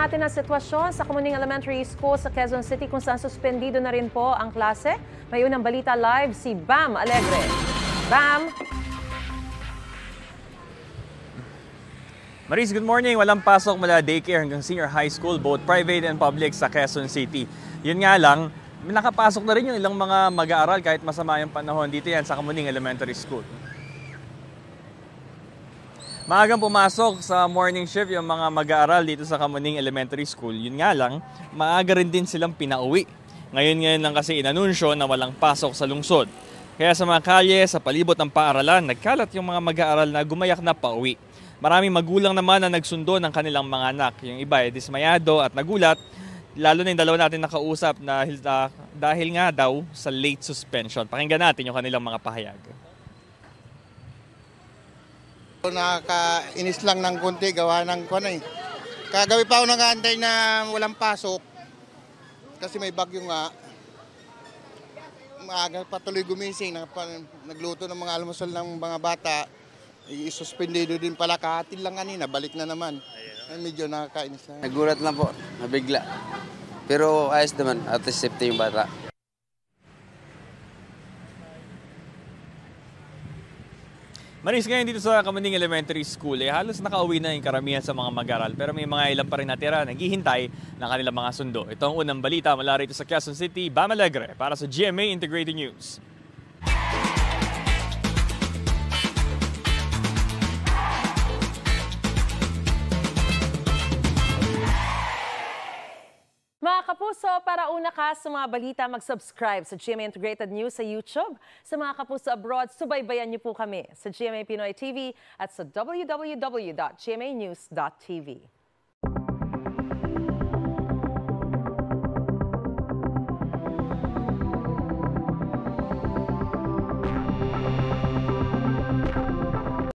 natin ang sitwasyon sa Kamuning Elementary School sa Quezon City kung saan suspendido na rin po ang klase. May unang balita live si Bam Alegre. Bam! Maris, good morning. Walang pasok mula daycare hanggang senior high school, both private and public sa Quezon City. Yun nga lang, nakapasok na rin yung ilang mga mag-aaral kahit masama yung panahon. Dito yan sa Kamuning Elementary School. Maagang pumasok sa morning shift yung mga mag-aaral dito sa Kamuning Elementary School. Yun nga lang, maaga rin din silang pinauwi. Ngayon lang kasi inanunsyo na walang pasok sa lungsod. Kaya sa mga kalye, sa palibot ng paaralan, nagkalat yung mga mag-aaral na gumayak na pauwi. Maraming magulang naman na nagsundo ng kanilang mga anak. Yung iba ay dismayado at nagulat, lalo na yung dalawa natin nakausap na dahil nga daw sa late suspension. Pakinggan natin yung kanilang mga pahayag. Nakakainis lang ng konti, gawa ng kuwan eh. Kagabi pa ako nag-aantay na walang pasok kasi may bagyo nga. Maaga patuloy gumising, nagluto ng mga almusal ng mga bata. Isuspendido din pala, kahatin lang kanina, balik na naman. Medyo nakakainis na. Nagulat lang po, nabigla. Pero ayos naman, at least safety yung bata. Maris, ngayon dito sa Kamuning Elementary School, halos nakauwi na yung karamihan sa mga mag-aaral. Pero may mga ilan pa rin natira, naghihintay ng kanilang mga sundo. Ito ang unang balita mula rito sa Quezon City, Bam Alegre, para sa GMA Integrated News. Mga kapuso, para una ka sa mga balita, mag-subscribe sa GMA Integrated News sa YouTube. Sa mga kapuso abroad, subaybayan niyo po kami sa GMA Pinoy TV at sa www.gmanews.tv.